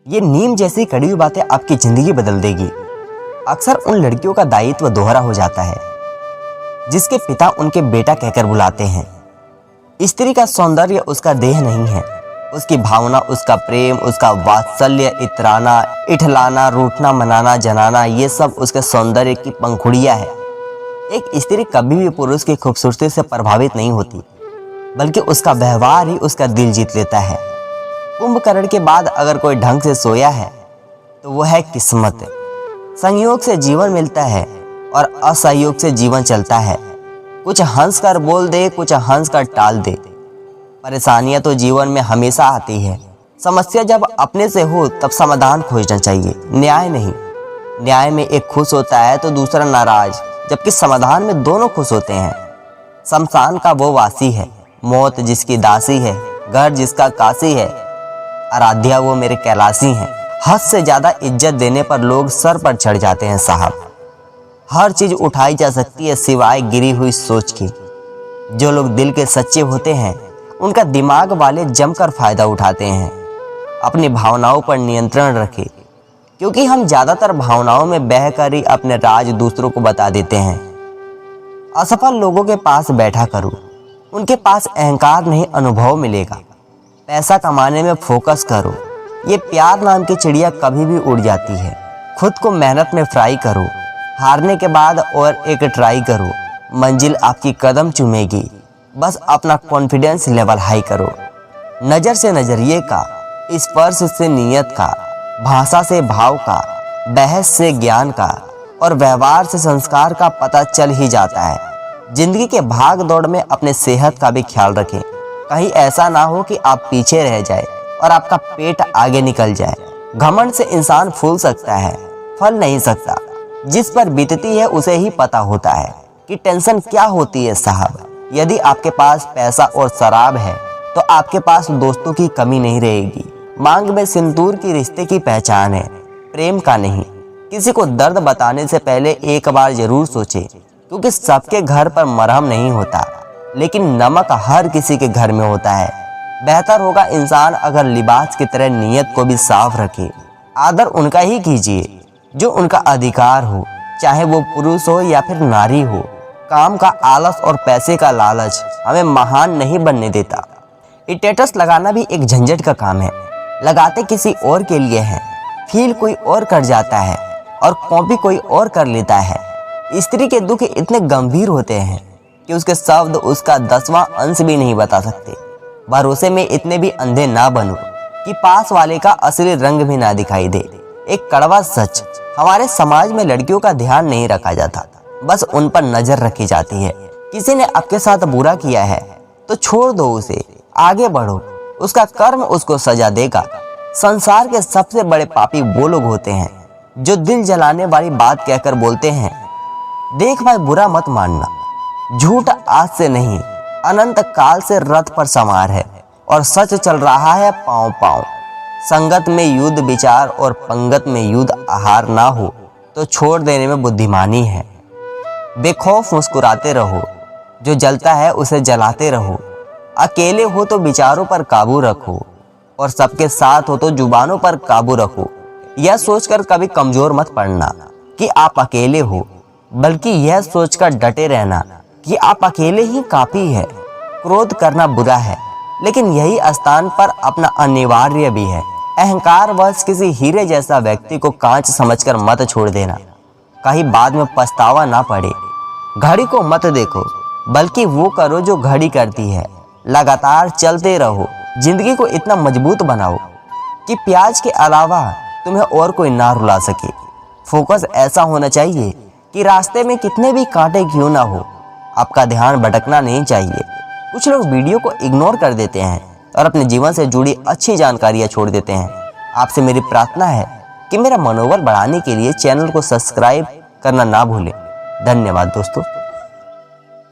ये नीम जैसी कड़ी हुई बातें आपकी जिंदगी बदल देगी। अक्सर उन लड़कियों का दायित्व दोहरा हो जाता है जिसके पिता उनके बेटा कहकर बुलाते हैं। स्त्री का सौंदर्य उसका देह नहीं है, उसकी भावना, उसका प्रेम, उसका वात्सल्य, इतराना, इठलाना, रूठना, मनाना, जनाना, ये सब उसके सौंदर्य की पंखुड़ियां है। एक स्त्री कभी भी पुरुष की खूबसूरती से प्रभावित नहीं होती, बल्कि उसका व्यवहार ही उसका दिल जीत लेता है। कुंभकर्ण के बाद अगर कोई ढंग से सोया है तो वो है किस्मत। संयोग से जीवन मिलता है और असहयोग से जीवन चलता है। कुछ हंस कर बोल दे, कुछ हंस कर टाल दे। परेशानियां तो जीवन में हमेशा आती है। समस्या जब अपने से हो तब समाधान खोजना चाहिए, न्याय नहीं। न्याय में एक खुश होता है तो दूसरा नाराज, जबकि समाधान में दोनों खुश होते हैं। शमशान का वो वासी है, मौत जिसकी दासी है, घर जिसका काशी है, आराध्या वो मेरे कैलाशी हैं। हद से ज्यादा इज्जत देने पर लोग सर पर चढ़ जाते हैं साहब। हर चीज उठाई जा सकती है सिवाय गिरी हुई सोच की। जो लोग दिल के सच्चे होते हैं उनका दिमाग वाले जमकर फायदा उठाते हैं। अपनी भावनाओं पर नियंत्रण रखें, क्योंकि हम ज्यादातर भावनाओं में बहकर ही अपने राज दूसरों को बता देते हैं। असफल लोगों के पास बैठा करो, उनके पास अहंकार नहीं अनुभव मिलेगा। पैसा कमाने में फोकस करो, ये प्यार नाम की चिड़िया कभी भी उड़ जाती है। खुद को मेहनत में फ्राई करो, हारने के बाद और एक ट्राई करो, मंजिल आपकी कदम चूमेगी। बस अपना कॉन्फिडेंस लेवल हाई करो। नज़र से नजरिए का, स्पर्श से नीयत का, भाषा से भाव का, बहस से ज्ञान का और व्यवहार से संस्कार का पता चल ही जाता है। जिंदगी के भाग दौड़ में अपने सेहत का भी ख्याल रखें। कहीं ऐसा ना हो कि आप पीछे रह जाए और आपका पेट आगे निकल जाए। घमंड से इंसान फूल सकता है, फल नहीं सकता। जिस पर बीतती है उसे ही पता होता है कि टेंशन क्या होती है साहब। यदि आपके पास पैसा और शराब है तो आपके पास दोस्तों की कमी नहीं रहेगी। मांग में सिंदूर की रिश्ते की पहचान है, प्रेम का नहीं। किसी को दर्द बताने से पहले एक बार जरूर सोचे, क्योंकि सबके घर पर मरहम नहीं होता, लेकिन नमक हर किसी के घर में होता है। बेहतर होगा इंसान अगर लिबास की तरह नीयत को भी साफ रखे। आदर उनका ही कीजिए जो उनका अधिकार हो, चाहे वो पुरुष हो या फिर नारी हो। काम का आलस और पैसे का लालच हमें महान नहीं बनने देता। स्टेटस लगाना भी एक झंझट का काम है। लगाते किसी और के लिए है, फील कोई और कर जाता है और कॉपी कोई और कर लेता है। स्त्री के दुख इतने गंभीर होते हैं कि उसके शब्द उसका 10वां अंश भी नहीं बता सकते। भरोसे में इतने भी अंधे ना बनो कि पास वाले का असली रंग भी ना दिखाई दे। एक कड़वा सच, हमारे समाज में लड़कियों का ध्यान नहीं रखा जाता, बस उन पर नजर रखी जाती है। किसी ने आपके साथ बुरा किया है तो छोड़ दो उसे, आगे बढ़ो, उसका कर्म उसको सजा देगा। संसार के सबसे बड़े पापी वो लोग होते हैं जो दिल जलाने वाली बात कहकर बोलते हैं, देख भाई बुरा मत मानना। झूठ आज से नहीं, अनंत काल से रथ पर सवार है और सच चल रहा है पांव पांव। संगत में युद्ध विचार और पंगत में युद्ध आहार ना हो तो छोड़ देने में बुद्धिमानी है। बेखौफ मुस्कुराते रहो, जो जलता है उसे जलाते रहो। अकेले हो तो विचारों पर काबू रखो और सबके साथ हो तो जुबानों पर काबू रखो। यह सोचकर कभी कमजोर मत पड़ना कि आप अकेले हो, बल्कि यह सोचकर डटे रहना कि आप अकेले ही काफी है। क्रोध करना बुरा है, लेकिन यही स्थान पर अपना अनिवार्य भी है। अहंकार वश किसी हीरे जैसा व्यक्ति को कांच समझकर मत छोड़ देना, कहीं बाद में पछतावा ना पड़े। घड़ी को मत देखो, बल्कि वो करो जो घड़ी करती है। लगातार चलते रहो, जिंदगी को इतना मजबूत बनाओ कि प्याज के अलावा तुम्हें और कोई ना रुला सके। फोकस ऐसा होना चाहिए कि रास्ते में कितने भी कांटे क्यों ना हो, आपका ध्यान भटकना नहीं चाहिए। कुछ लोग वीडियो को इग्नोर कर देते हैं और अपने जीवन से जुड़ी अच्छी जानकारियां छोड़ देते हैं। आपसे मेरी प्रार्थना है कि मेरा मनोबल बढ़ाने के लिए चैनल को सब्सक्राइब करना ना भूलें। धन्यवाद दोस्तों।